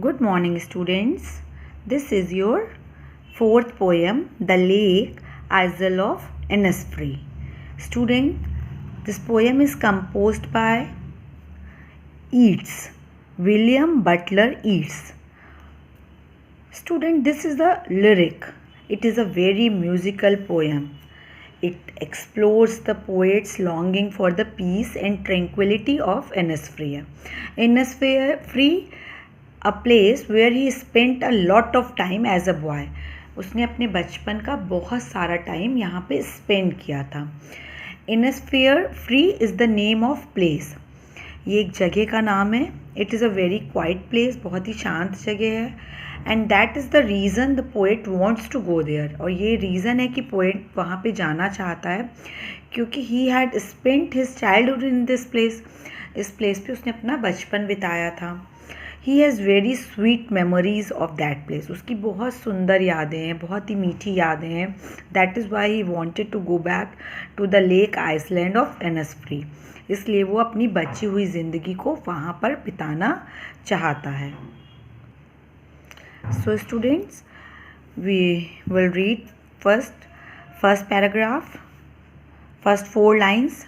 Good morning, students. This is your fourth poem, The Lake Isle of Innisfree. Student, this poem is composed by Yeats, William Butler Yeats. Student, this is the lyric. It is a very musical poem. It explores the poet's longing for the peace and tranquility of Innisfree. Innisfree, a place where he spent a lot of time as a boy. उसने अपने बचपन का बहुत सारा time यहाँ पे spend किया था. Innisfree is the name of place. ये एक जगह का नाम है. It is a very quiet place, बहुत ही शांत जगह है. And that is the reason the poet wants to go there. और ये रीज़न है कि पोएट वहाँ पे जाना चाहता है क्योंकि he had spent his childhood in this place. इस प्लेस पे उसने अपना बचपन बिताया था. He has very sweet memories of that place. उसकी बहुत सुंदर यादें हैं, बहुत ही मीठी यादें हैं. That is why he wanted to go back to the lake island of Innisfree. इसलिए वो अपनी बची हुई ज़िंदगी को वहाँ पर बिताना चाहता है. So students, we will read first paragraph, first 4 lines.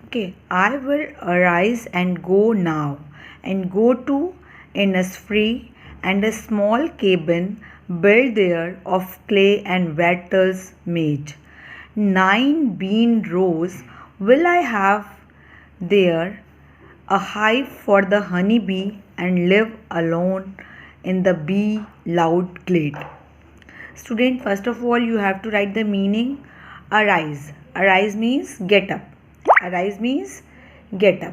Okay, I will arise and go now and go to Innisfree and a small cabin built there of clay and wattles made. 9 bean rows will I have there, a hive for the honeybee, and live alone in the bee loud glade. Student, first of all you have to write the meaning. Arise. Arise means get up. Arise means get up.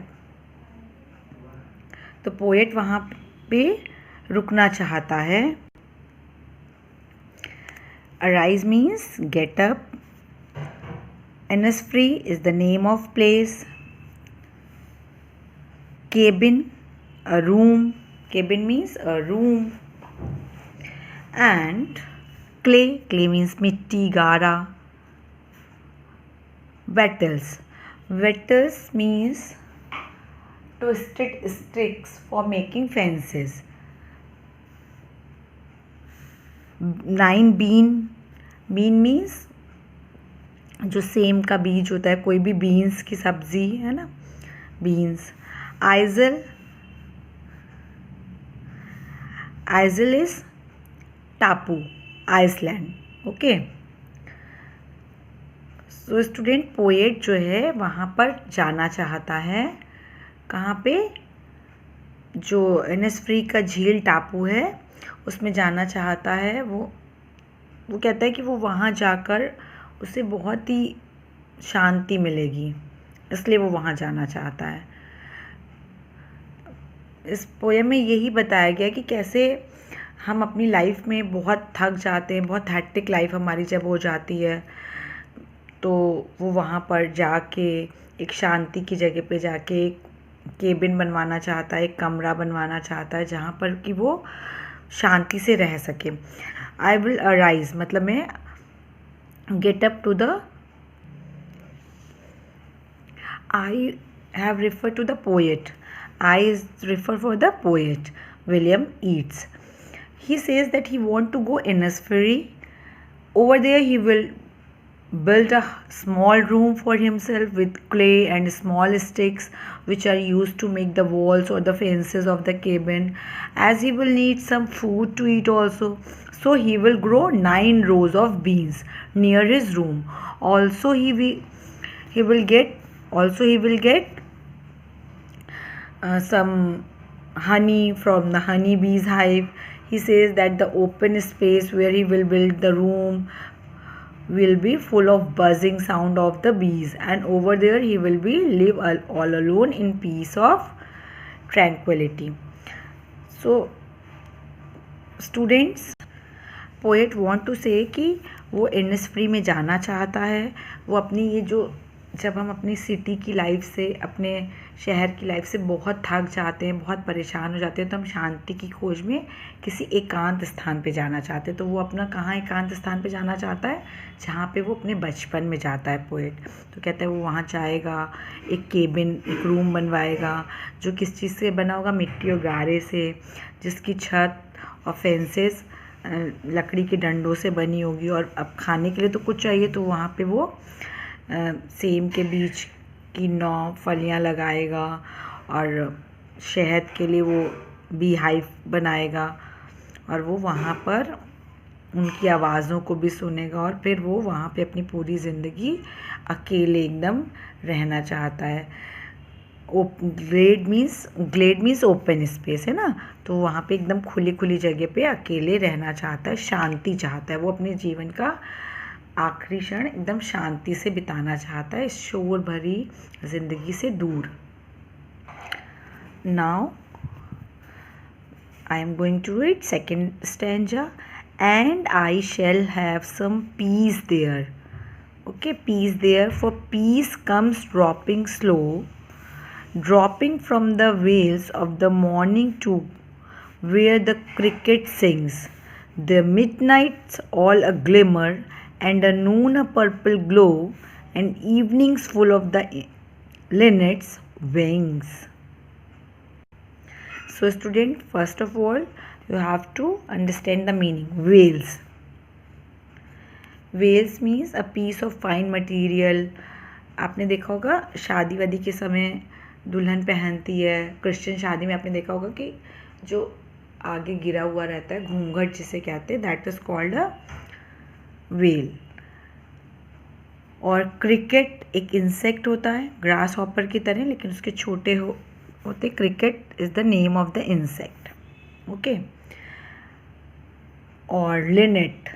तो poet वहाँ पे रुकना चाहता है. Arise means get up. Innisfree is the name of place. Cabin, a room. Cabin means a room. And clay means mitti, gara. Wattles means twisted sticks for making fences. 9 bean means जो same का बीज होता है, कोई भी beans की सब्जी है ना, बीन्स. Isle is टापू, island. Okay. So student, poet जो है वहाँ पर जाना चाहता है. कहाँ पे? जो इनिस्फ्री का झील टापू है उसमें जाना चाहता है. वो कहता है कि वो वहाँ जाकर उसे बहुत ही शांति मिलेगी, इसलिए वो वहाँ जाना चाहता है. इस पोएम में यही बताया गया कि कैसे हम अपनी लाइफ में बहुत थक जाते हैं, बहुत हैक्टिक लाइफ हमारी जब हो जाती है, तो वो वहाँ पर जाके एक शांति की जगह पे जाके एक केबिन बनवाना चाहता है, एक कमरा बनवाना चाहता है जहाँ पर कि वो शांति से रह सके. आई विल अराइज मतलब मैं get up to the, I have referred to the poet. I is refer for the poet William Yeats. He says that he want to go Innisfree. Over there he will build a small room for himself with clay and small sticks which are used to make the walls or the fences of the cabin, as he will need some food to eat also. So he will grow 9 rows of beans near his room. Also he will get some honey from the honeybee's hive. He says that the open space where he will build the room will be full of buzzing sound of the bees, and over there he will be live all alone in peace of tranquility. So students, poet want to say कि वो Innisfree में जाना चाहता है. वो अपनी ये जो जब हम अपनी सिटी की लाइफ से, अपने शहर की लाइफ से बहुत थक जाते हैं, बहुत परेशान हो जाते हैं, तो हम शांति की खोज में किसी एकांत स्थान पे जाना चाहते हैं। तो वो अपना कहाँ एकांत स्थान पे जाना चाहता है? जहाँ पे वो अपने बचपन में जाता है पोएट। तो कहता है वो वहाँ जाएगा, एक केबिन, एक रूम बनवाएगा जो किस चीज़ से बना होगा? मिट्टी और गारे से, जिसकी छत और फेंसेस लकड़ी के डंडों से बनी होगी। और अब खाने के लिए तो कुछ चाहिए, तो वहाँ पे वो सेम के बीज की 9 फलियाँ लगाएगा और शहद के लिए वो बी हाइव बनाएगा, और वो वहाँ पर उनकी आवाज़ों को भी सुनेगा, और फिर वो वहाँ पे अपनी पूरी ज़िंदगी अकेले एकदम रहना चाहता है। ग्लेड मीन्स ओपन स्पेस है ना, तो वहाँ पे एकदम खुली खुली जगह पे अकेले रहना चाहता है, शांति चाहता है। वो अपने जीवन का आखिरी क्षण एकदम शांति से बिताना चाहता है, इस शोर भरी जिंदगी से दूर। Now I am going to read second stanza. And I shall have some peace there. Okay, peace there, for peace comes dropping slow, dropping from the vales of the morning to where the cricket sings, the midnights all a glimmer, and a noon a purple glow, and evenings full of the linnet's wings. So student, first of all you have to understand the meaning. Veils. Veils means a piece of fine material. आपने देखा होगा शादी वादी के समय दुल्हन पहनती है, क्रिश्चियन शादी में आपने देखा होगा कि जो आगे गिरा हुआ रहता है, घूंघट जिसे कहते हैं, that is called a well. और क्रिकेट एक इंसेक्ट होता है ग्रास हॉपर की तरह, लेकिन उसके छोटे होते। Cricket is the name of the insect. Okay, और linnet,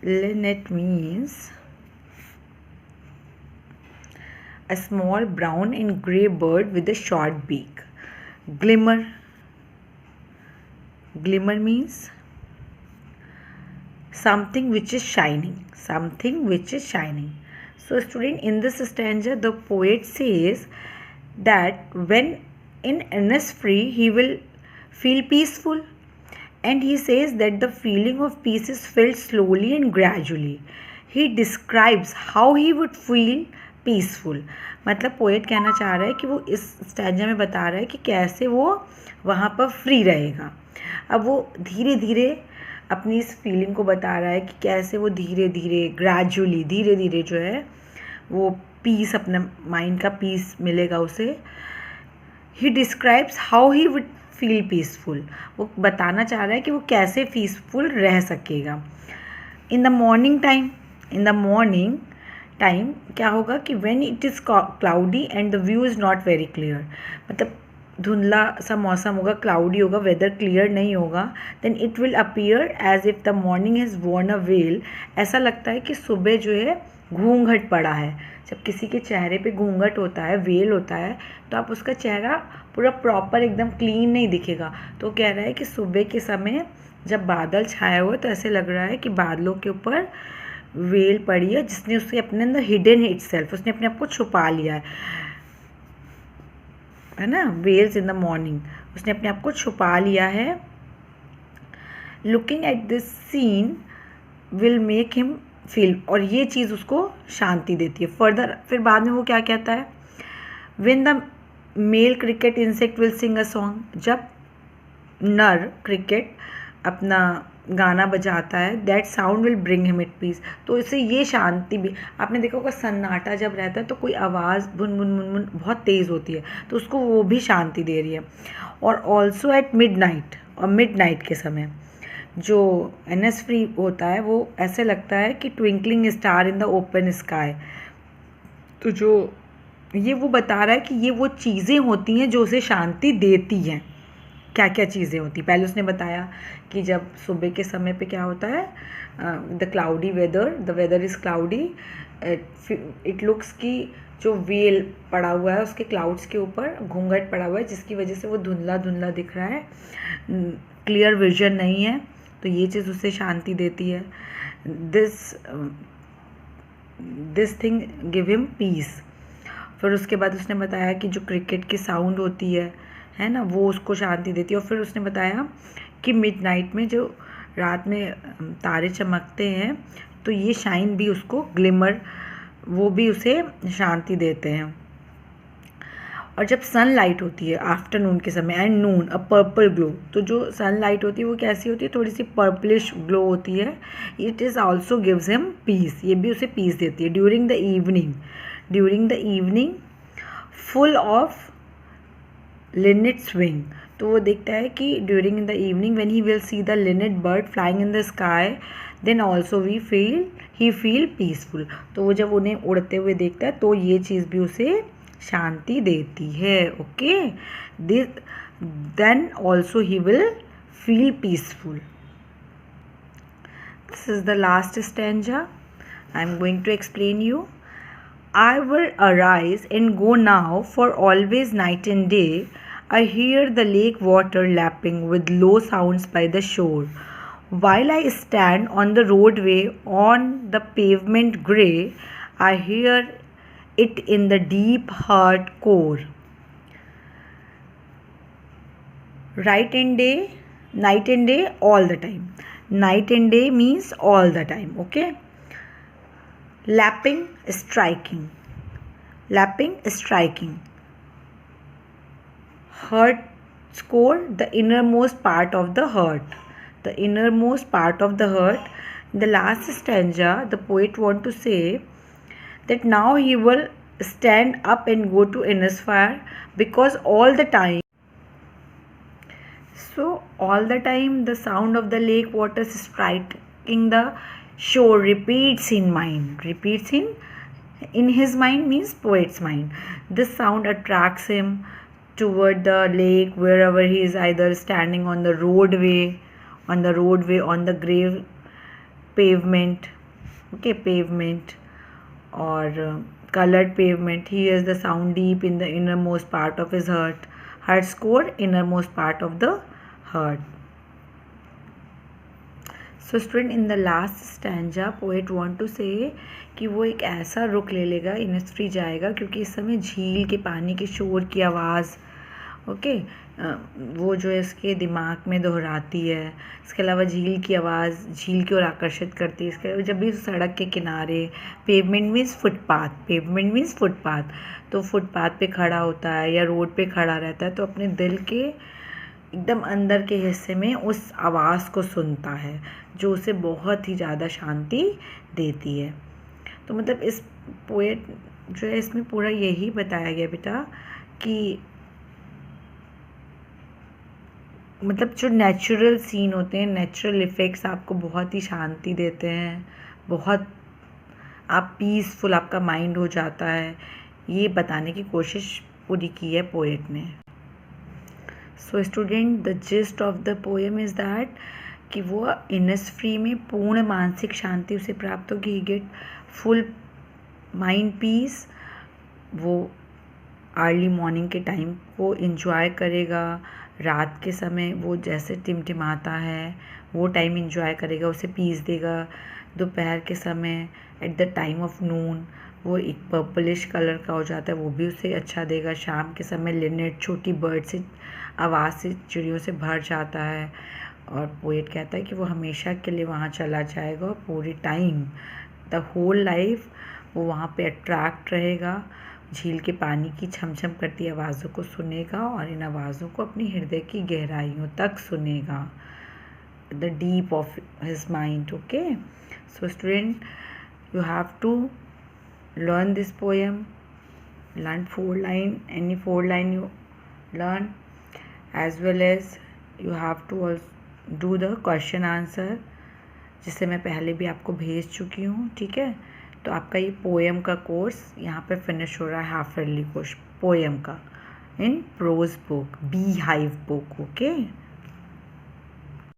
linnet means a small brown and grey bird with a short beak. Glimmer. Glimmer means something which is shining. Something which is shining. So student, in this stanza the poet says that when in Innisfree he will feel peaceful, and he says that the feeling of peace is felt slowly and gradually. He describes how he would feel peaceful. मतलब poet कहना चाह रहा है कि वो इस stanza में बता रहा है कि कैसे वो वहाँ पर फ्री रहेगा। अब वो धीरे धीरे अपनी इस फीलिंग को बता रहा है कि कैसे वो धीरे धीरे, ग्रेजुअली, धीरे धीरे जो है वो पीस, अपने माइंड का पीस मिलेगा उसे। He describes how he would feel peaceful. वो बताना चाह रहा है कि वो कैसे पीसफुल रह सकेगा। In the morning time, in the morning time क्या होगा कि when it is cloudy and the view is not very clear, मतलब धुंधला सा मौसम होगा, क्लाउडी होगा, वेदर क्लियर नहीं होगा, then it will appear as if the morning has worn a veil. ऐसा लगता है कि सुबह जो है घूंघट पड़ा है। जब किसी के चेहरे पे घूंघट होता है, वेल होता है, तो आप उसका चेहरा पूरा प्रॉपर एकदम क्लीन नहीं दिखेगा। तो कह रहा है कि सुबह के समय जब बादल छाया हुआ, तो ऐसे लग रहा है कि बादलों के ऊपर वेल पड़ी है, जिसने उसके अपने अंदर हिडन इटसेल्फ, उसने अपने आप को छुपा लिया है ना। वेल्स इन द मॉर्निंग, उसने अपने आप को छुपा लिया है। Looking at this scene will make him feel, और ये चीज़ उसको शांति देती है। फर्दर फिर बाद में वो क्या कहता है, when the male cricket insect will sing a song, जब नर क्रिकेट अपना गाना बजाता है, that sound will bring him it peace, तो इससे ये शांति भी। आपने देखा होगा सन्नाटा जब रहता है तो कोई आवाज़ बुन बुन बुन बुन बहुत तेज़ होती है, तो उसको वो भी शांति दे रही है। और ऑल्सो एट मिड नाइट, और मिड नाइट के समय जो इनिस्फ्री होता है, वो ऐसे लगता है कि twinkling star in the open sky. तो जो ये वो बता रहा है कि ये वो चीज़ें होती हैं जो उसे शांति देती हैं। क्या क्या चीज़ें होती, पहले उसने बताया कि जब सुबह के समय पे क्या होता है, the cloudy weather, the weather is cloudy, it looks कि जो वेल पड़ा हुआ है उसके क्लाउड्स के ऊपर घूंघट पड़ा हुआ है, जिसकी वजह से वो धुंधला धुंधला दिख रहा है, क्लियर विजन नहीं है, तो ये चीज़ उसे शांति देती है। This this thing give him peace. फिर उसके बाद उसने बताया कि जो क्रिकेट की साउंड होती है ना, वो उसको शांति देती है। और फिर उसने बताया कि मिडनाइट में जो रात में तारे चमकते हैं तो ये शाइन भी उसको, ग्लिमर, वो भी उसे शांति देते हैं। और जब सनलाइट होती है आफ्टरनून के समय and Noon a purple glow, तो जो सनलाइट होती है वो कैसी होती है, थोड़ी सी पर्पलिश ग्लो होती है। It is also gives him peace, ये भी उसे पीस देती है। During the evening full of linnet swing, तो वो देखता है कि during the evening when he will see the linnet bird flying in the sky then also he feel peaceful, तो वो जब उन्हें उड़ते हुए देखता है तो ये चीज़ भी उसे शांति देती है। Okay, this then also he will feel peaceful. This is the last stanza I am going to explain you. I will arise and go now for always night and day. I hear the lake water lapping with low sounds by the shore. While I stand on the roadway on the pavement grey, I hear it in the deep heart core. Night and day, all the time. Night and day means all the time, okay? Lapping, striking. Heart score, the innermost part of the heart. In the last stanza, the poet want to say that now he will stand up and go to Innisfree because all the time the sound of the lake water striking the shore repeats in his mind, means poet's mind. This sound attracts him toward the lake wherever he is, either standing on the roadway, on the grave pavement, or colored pavement. He hears the sound deep in the innermost part of his heart score, innermost part of the heart. So student, in the last stanza poet want to say कि वो एक ऐसा रुख ले लेगा, Innisfree जाएगा, क्योंकि इस समय झील के पानी के शोर की आवाज़ वो जो है इसके दिमाग में दोहराती है। इसके अलावा झील की आवाज़ झील की ओर आकर्षित करती है। इसके अलावा जब भी सड़क के किनारे, पेवमेंट मीन्स फुटपाथ, तो फुटपाथ पे खड़ा होता है या रोड पे खड़ा रहता है तो अपने दिल के एकदम अंदर के हिस्से में उस आवाज़ को सुनता है जो उसे बहुत ही ज़्यादा शांति देती है। तो मतलब इस पोएट जो है इसमें पूरा यही बताया गया बेटा कि मतलब जो नेचुरल सीन होते हैं, नेचुरल इफ़ेक्ट्स आपको बहुत ही शांति देते हैं, बहुत आप पीसफुल, आपका माइंड हो जाता है, ये बताने की कोशिश पूरी की है पोएट ने। So student, the gist of the poem is that कि वो इनिस्फ्री में पूर्ण मानसिक शांति उसे प्राप्त होगी। ही गेट फुल माइंड पीस। वो अर्ली मॉर्निंग के टाइम को इन्जॉय करेगा, रात के समय वो जैसे टिमटिमाता है वो टाइम इन्जॉय करेगा, उसे पीस देगा। दोपहर के समय एट द टाइम ऑफ नून वो एक पर्पलिश कलर का हो जाता है, वो भी उसे अच्छा देगा। शाम के समय लिनेट छोटी बर्ड से आवाज़ से, चिड़ियों से भर जाता है और पोएट कहता है कि वो हमेशा के लिए वहाँ चला जाएगा और पूरी टाइम द होल लाइफ वो वहाँ पे अट्रैक्ट रहेगा, झील के पानी की छमछम करती आवाज़ों को सुनेगा और इन आवाज़ों को अपनी हृदय की गहराइयों तक सुनेगा, the deep of his mind. Okay, so student, you have to learn this poem, learn 4 line, any 4 line you learn, as well as you have to also do the question answer जिसे मैं पहले भी आपको भेज चुकी हूँ। ठीक है, तो आपका ये पोएम का कोर्स यहाँ पे फिनिश हो रहा है, हाफ ईयरली कोर्स पोएम का in prose book, bee hive book. Okay.